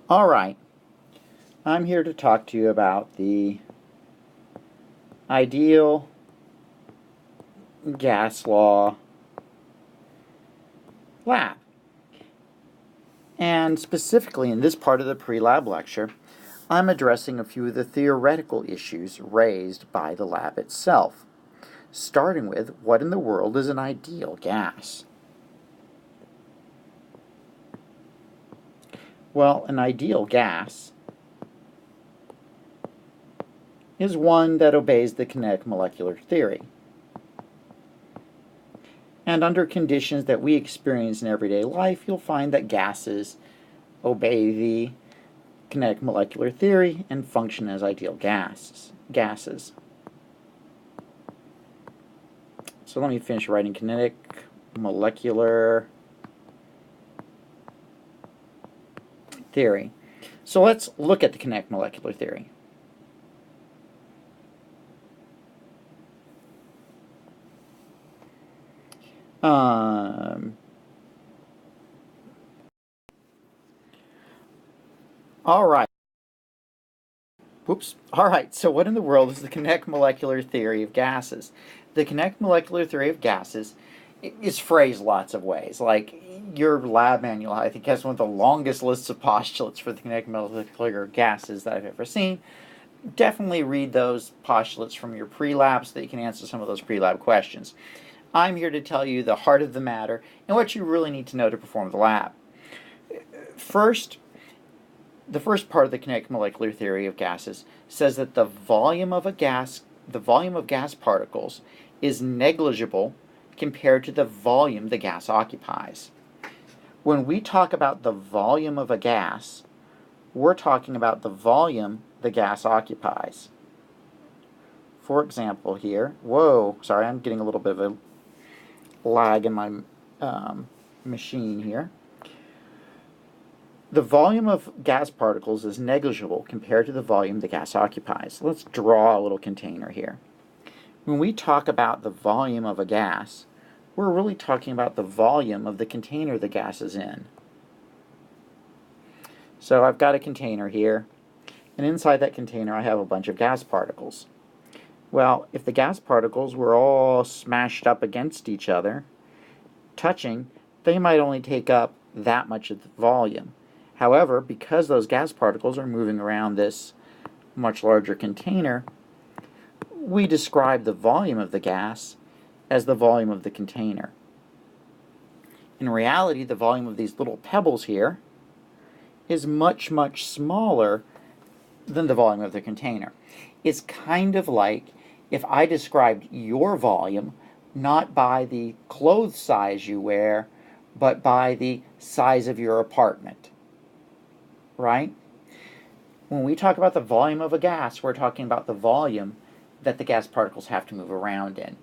All right, I'm here to talk to you about the ideal gas law lab. And specifically in this part of the pre-lab lecture, I'm addressing a few of the theoretical issues raised by the lab itself, starting with what in the world is an ideal gas? Well, an ideal gas is one that obeys the kinetic molecular theory. And under conditions that we experience in everyday life, you'll find that gases obey the kinetic molecular theory and function as ideal gases. So let me finish writing kinetic molecular theory. So let's look at the kinetic molecular theory. All right. All right, so what in the world is the kinetic molecular theory of gases? The kinetic molecular theory of gases is phrased lots of ways. Like your lab manual, I think, has one of the longest lists of postulates for the kinetic molecular gases that I've ever seen. Definitely read those postulates from your pre-lab so that you can answer some of those pre-lab questions. I'm here to tell you the heart of the matter and what you really need to know to perform the lab. The first part of the kinetic molecular theory of gases says that the volume of gas particles is negligible compared to the volume the gas occupies. When we talk about the volume of a gas, we're talking about the volume the gas occupies. For example here, sorry, I'm getting a little bit of a lag in my machine here. The volume of gas particles is negligible compared to the volume the gas occupies. Let's draw a little container here. When we talk about the volume of a gas, we're really talking about the volume of the container the gas is in. So I've got a container here, and inside that container I have a bunch of gas particles. Well, if the gas particles were all smashed up against each other, touching, they might only take up that much of the volume. However, because those gas particles are moving around this much larger container, we describe the volume of the gas as the volume of the container. In reality, the volume of these little pebbles here is much, much smaller than the volume of the container. It's kind of like if I described your volume not by the clothes size you wear, but by the size of your apartment. Right? When we talk about the volume of a gas, we're talking about the volume that the gas particles have to move around in.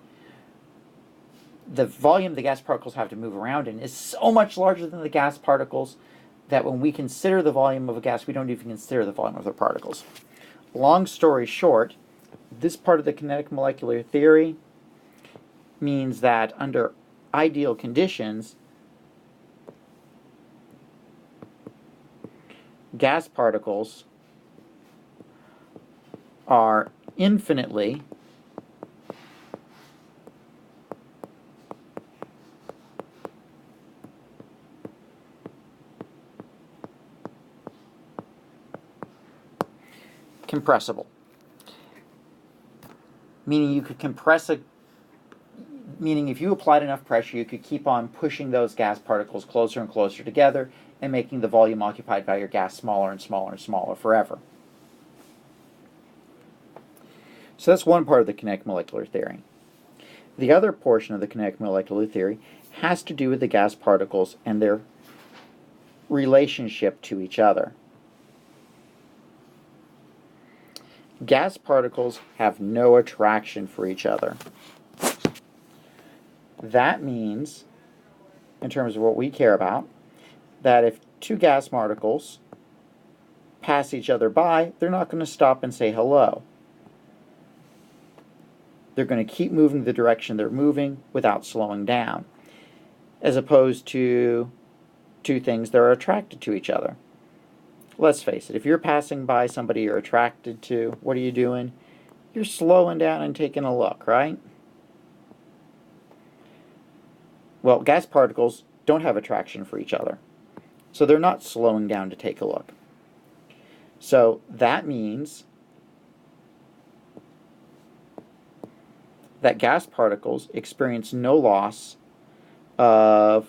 The volume the gas particles have to move around in is so much larger than the gas particles that when we consider the volume of a gas, we don't even consider the volume of the particles. Long story short, this part of the kinetic molecular theory means that under ideal conditions, gas particles are infinitely compressible. Meaning if you applied enough pressure, you could keep on pushing those gas particles closer and closer together and making the volume occupied by your gas smaller and smaller and smaller forever. So that's one part of the kinetic molecular theory. The other portion of the kinetic molecular theory has to do with the gas particles and their relationship to each other. Gas particles have no attraction for each other. That means, in terms of what we care about, that if two gas particles pass each other by, they're not going to stop and say hello. They're going to keep moving the direction they're moving without slowing down, as opposed to two things that are attracted to each other. Let's face it, if you're passing by somebody you're attracted to, what are you doing? You're slowing down and taking a look, right? Well, gas particles don't have attraction for each other, so they're not slowing down to take a look. So that means that gas particles experience no loss of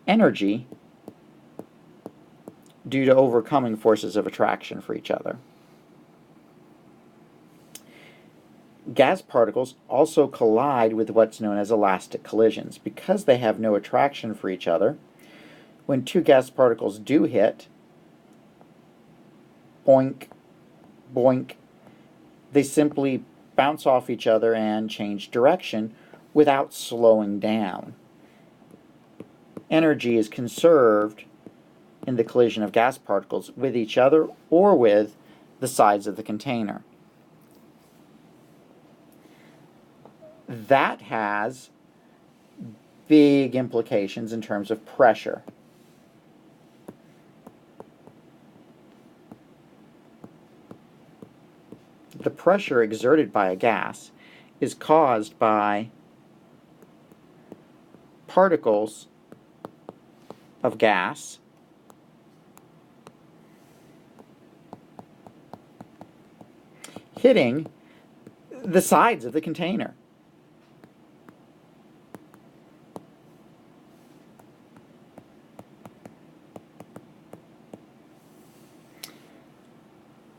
energy due to overcoming forces of attraction for each other. Gas particles also collide with what's known as elastic collisions. Because they have no attraction for each other, when two gas particles do hit, boink, boink, they simply bounce off each other and change direction without slowing down. Energy is conserved in the collision of gas particles with each other or with the sides of the container. That has big implications in terms of pressure. The pressure exerted by a gas is caused by particles of gas hitting the sides of the container.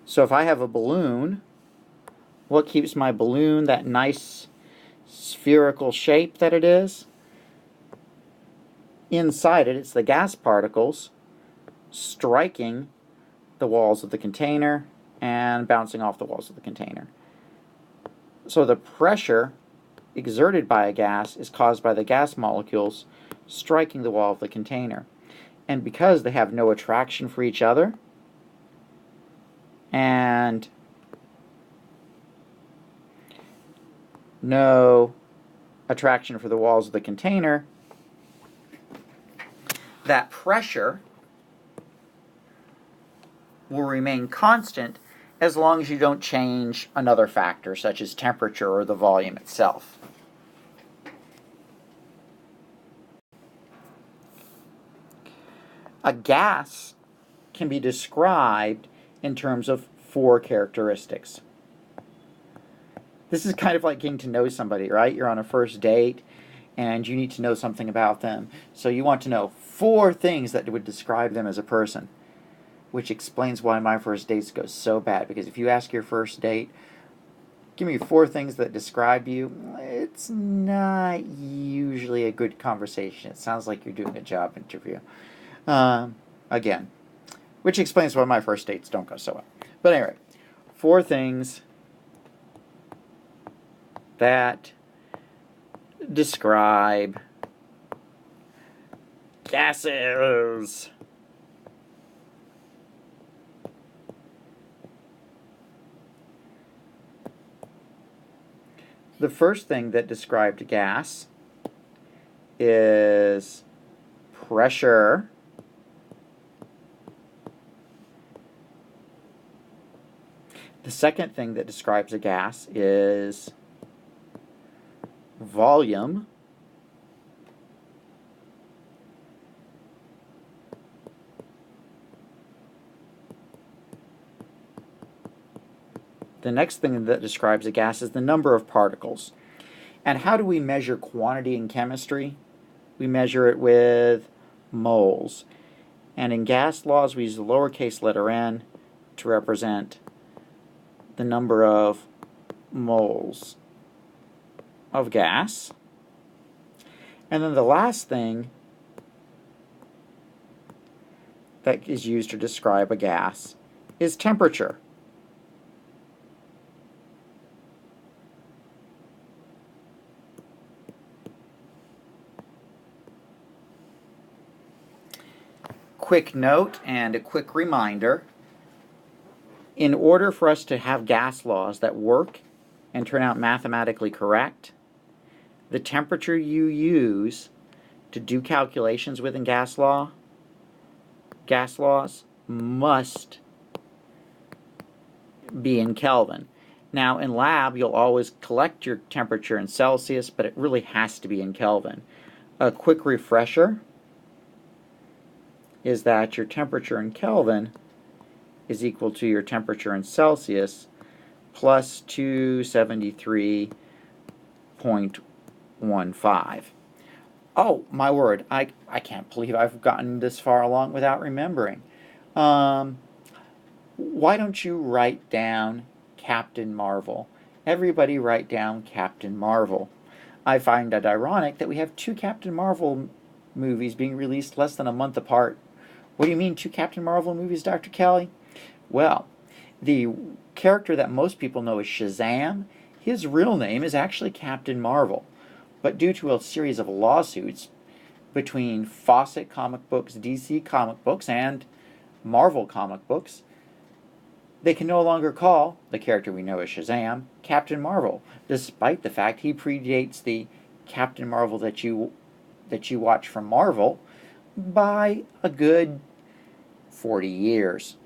So if I have a balloon, what keeps my balloon that nice spherical shape that it is? Inside it, it's the gas particles striking the walls of the container and bouncing off the walls of the container. So the pressure exerted by a gas is caused by the gas molecules striking the wall of the container. And because they have no attraction for each other and no attraction for the walls of the container, that pressure will remain constant as long as you don't change another factor, such as temperature or the volume itself. A gas can be described in terms of 4 characteristics. This is kind of like getting to know somebody, right? You're on a first date and you need to know something about them. So you want to know 4 things that would describe them as a person, which explains why my first dates go so bad. Because if you ask your first date, give me 4 things that describe you, it's not usually a good conversation. It sounds like you're doing a job interview. Again, which explains why my first dates don't go so well. But anyway, 4 things that describe gases. The first thing that described a gas is pressure. The second thing that describes a gas is volume. The next thing that describes a gas is the number of particles. And how do we measure quantity in chemistry? We measure it with moles. And in gas laws, we use the lowercase letter n to represent the number of moles of gas. And then the last thing that is used to describe a gas is temperature. Quick note and a quick reminder: in order for us to have gas laws that work and turn out mathematically correct, the temperature you use to do calculations within gas laws must be in Kelvin. Now, in lab, you'll always collect your temperature in Celsius, but it really has to be in Kelvin. A quick refresher is that your temperature in Kelvin is equal to your temperature in Celsius plus 273.15. Oh, my word, I can't believe I've gotten this far along without remembering. Why don't you write down Captain Marvel? Everybody write down Captain Marvel. I find it ironic that we have 2 Captain Marvel movies being released less than a month apart. What do you mean 2 Captain Marvel movies, Dr. Kelly? Well, the character that most people know is Shazam. His real name is actually Captain Marvel. But due to a series of lawsuits between Fawcett Comic Books, DC Comic Books, and Marvel Comic Books, they can no longer call the character we know as Shazam Captain Marvel, despite the fact he predates the Captain Marvel that you watch from Marvel by a good 40 years.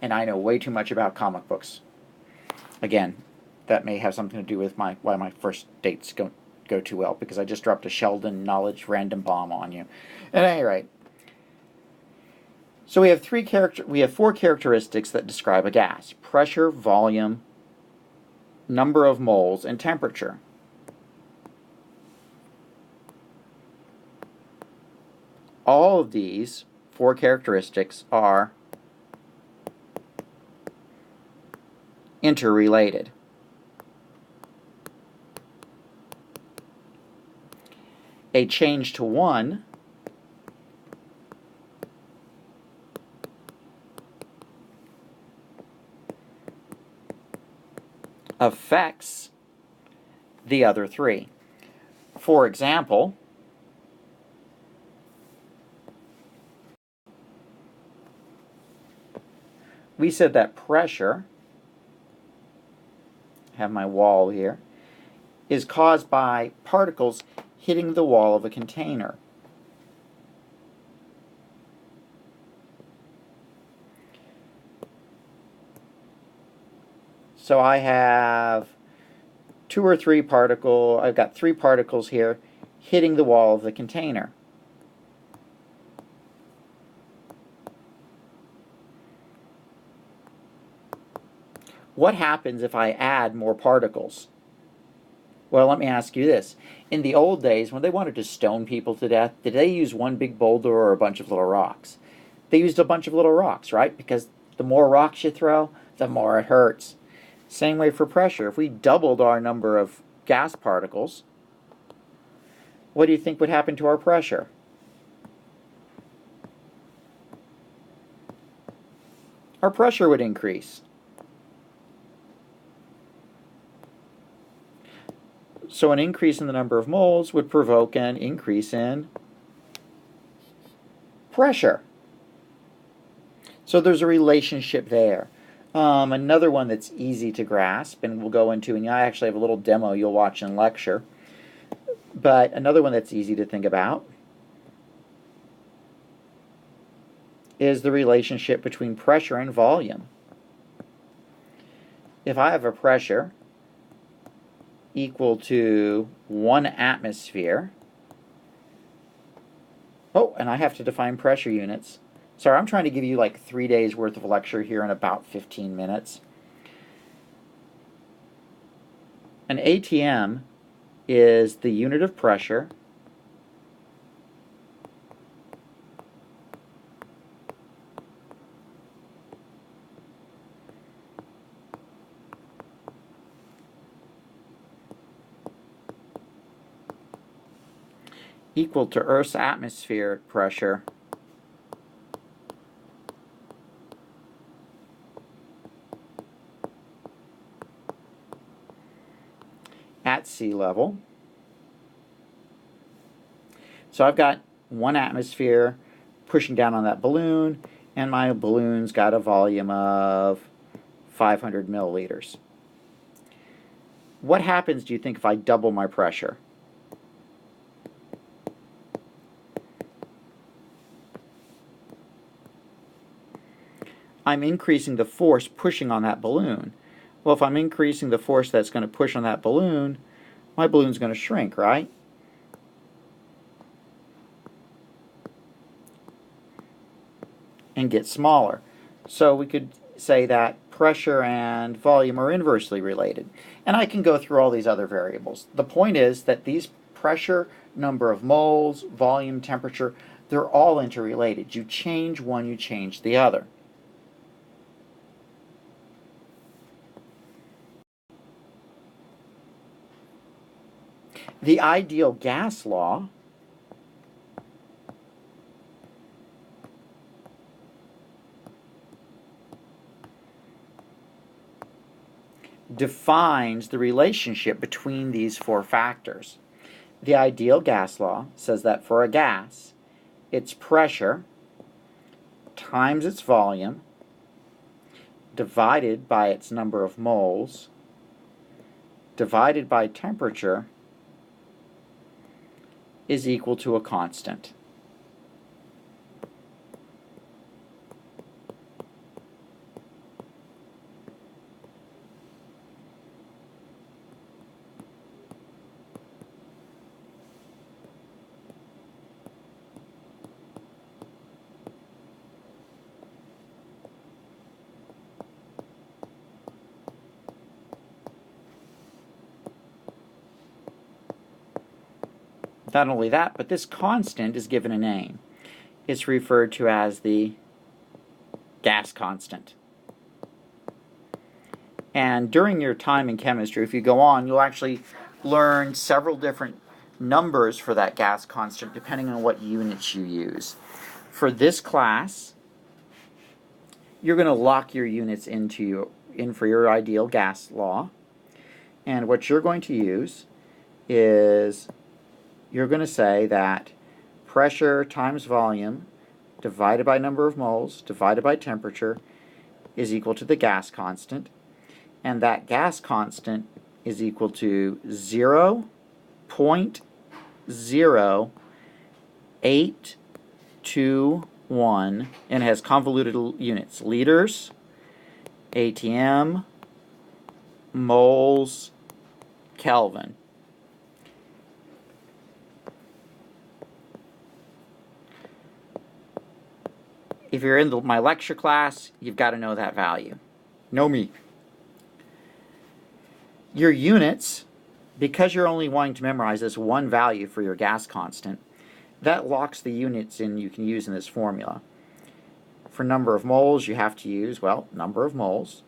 And I know way too much about comic books. Again, that may have something to do with why my first dates don't go too well, because I just dropped a Sheldon knowledge random bomb on you. At any rate, so we have 4 characteristics that describe a gas: pressure, volume, number of moles, and temperature. All of these 4 characteristics are interrelated. A change to one affects the other 3. For example, we said that pressure, I have my wall here, is caused by particles hitting the wall of a container. So I have 2 or 3 particles, I've got 3 particles here hitting the wall of the container. What happens if I add more particles? Well, let me ask you this. In the old days, when they wanted to stone people to death, did they use one big boulder or a bunch of little rocks? They used a bunch of little rocks, right? Because the more rocks you throw, the more it hurts. Same way for pressure. If we doubled our number of gas particles, what do you think would happen to our pressure? Our pressure would increase. So an increase in the number of moles would provoke an increase in pressure. So there's a relationship there. Another one that's easy to grasp, and we'll go into, and I actually have a little demo you'll watch in lecture, but another one that's easy to think about is the relationship between pressure and volume. If I have a pressure equal to 1 atmosphere, oh, and I have to define pressure units. Sorry, I'm trying to give you like 3 days worth of lecture here in about 15 minutes. An ATM is the unit of pressure equal to Earth's atmospheric pressure at sea level. So I've got 1 atmosphere pushing down on that balloon, and my balloon's got a volume of 500 milliliters. What happens, do you think, if I double my pressure? I'm increasing the force pushing on that balloon. Well, if I'm increasing the force that's going to push on that balloon, my balloon's going to shrink, right? And get smaller. So we could say that pressure and volume are inversely related. And I can go through all these other variables. The point is that these pressure, number of moles, volume, temperature, they're all interrelated. You change one, you change the other. The ideal gas law defines the relationship between these four factors. The ideal gas law says that for a gas, its pressure times its volume divided by its number of moles divided by temperature is equal to a constant. Not only that, but this constant is given a name. It's referred to as the gas constant. And during your time in chemistry, if you go on, you'll actually learn several different numbers for that gas constant depending on what units you use. For this class, you're going to lock your units in for your ideal gas law. And what you're going to use is you're going to say that pressure times volume divided by number of moles divided by temperature is equal to the gas constant, and that gas constant is equal to 0.0821 and has convoluted units: liters, ATM, moles, Kelvin. If you're in my lecture class, you've got to know that value. Know me. Your units, because you're only wanting to memorize this one value for your gas constant, that locks the units in you can use in this formula. For number of moles, you have to use, well, number of moles.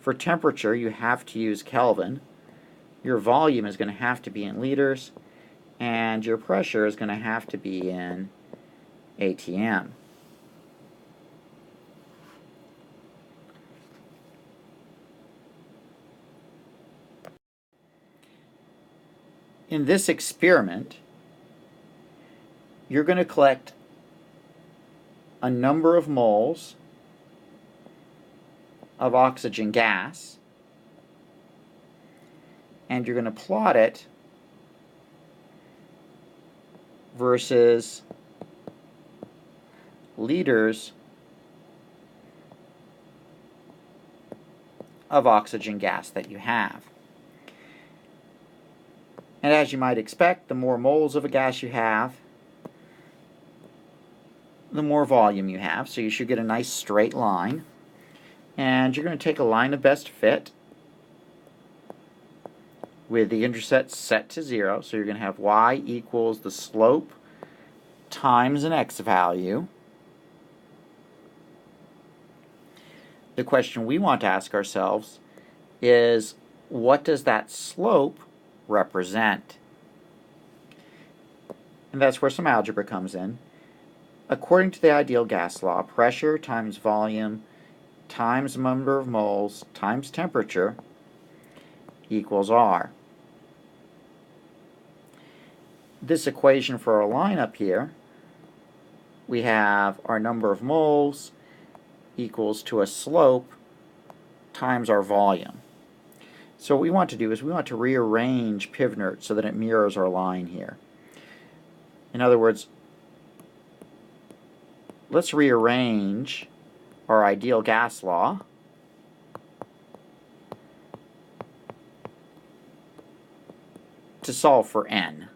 For temperature, you have to use Kelvin. Your volume is going to have to be in liters, and your pressure is going to have to be in ATM. In this experiment, you're going to collect a number of moles of oxygen gas, and you're going to plot it versus liters of oxygen gas that you have. And as you might expect, the more moles of a gas you have, the more volume you have. So you should get a nice straight line. And you're going to take a line of best fit with the intercept set to 0. So you're going to have y equals the slope times an x value. The question we want to ask ourselves is, what does that slope represent? And that's where some algebra comes in. According to the ideal gas law, pressure times volume times number of moles times temperature equals R. This equation for our line up here, we have our number of moles equals to a slope times our volume. So what we want to do is we want to rearrange Pivnert so that it mirrors our line here. In other words, let's rearrange our ideal gas law, to solve for n.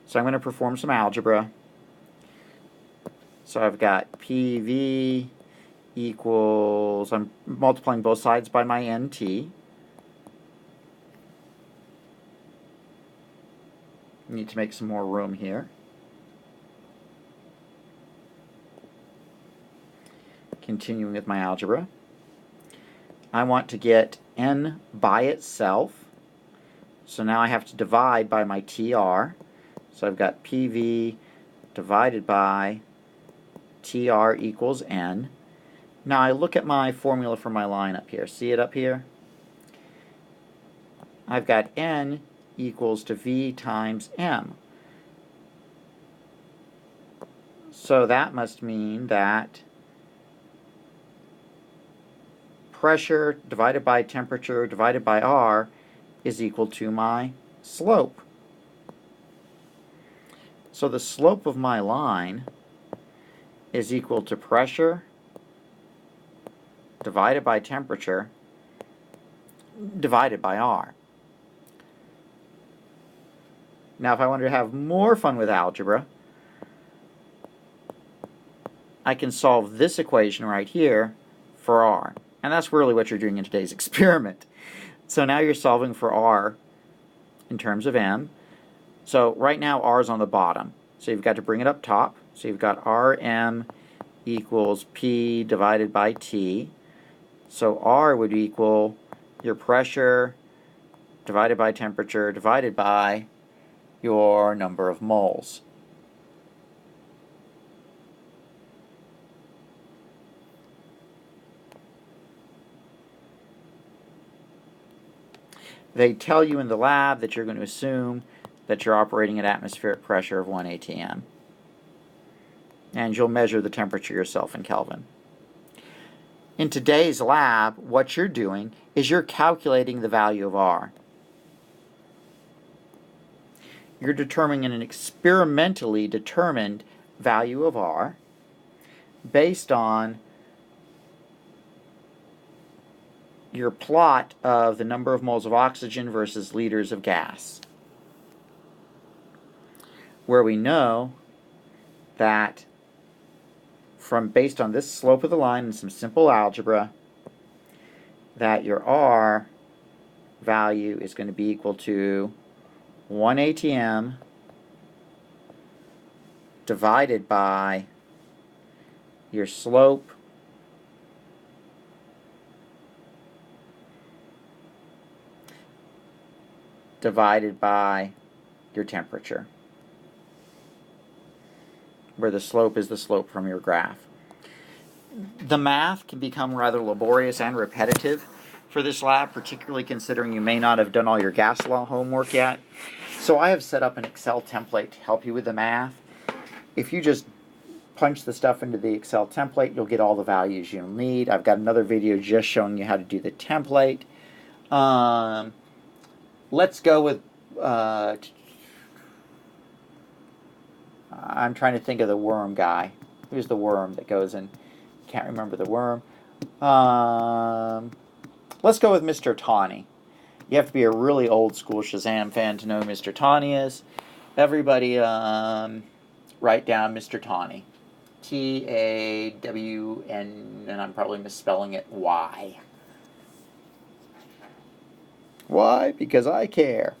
So I'm going to perform some algebra. So I've got PV equals, I'm multiplying both sides by my NT. Need to make some more room here. Continuing with my algebra. I want to get n by itself. So now I have to divide by my TR. So I've got PV divided by TR equals n. Now I look at my formula for my line up here. See it up here? I've got n equals to V times m. So that must mean that pressure divided by temperature divided by R is equal to my slope. So the slope of my line is equal to pressure divided by temperature divided by R. Now if I wanted to have more fun with algebra, I can solve this equation right here for R. And that's really what you're doing in today's experiment. So now you're solving for R in terms of m. So right now R is on the bottom. So you've got to bring it up top. So you've got Rm equals P divided by T. So R would equal your pressure divided by temperature divided by your number of moles. They tell you in the lab that you're going to assume that you're operating at atmospheric pressure of 1 atm. And you'll measure the temperature yourself in Kelvin. In today's lab, what you're doing is you're calculating the value of R. You're determining an experimentally determined value of R based on your plot of the number of moles of oxygen versus liters of gas, where we know that based on this slope of the line and some simple algebra, that your R value is going to be equal to 1 atm divided by your slope divided by your temperature, where the slope is the slope from your graph. The math can become rather laborious and repetitive for this lab, particularly considering you may not have done all your gas law homework yet. So I have set up an Excel template to help you with the math. If you just punch the stuff into the Excel template, you'll get all the values you'll need. I've got another video just showing you how to do the template. Let's go with, I'm trying to think of the worm guy. Who's the worm that goes in? Can't remember the worm. Let's go with Mr. Tawny. You have to be a really old school Shazam fan to know who Mr. Tawny is. Everybody write down Mr. Tawny. T-A-W-N, and I'm probably misspelling it, Y. Why? Because I care.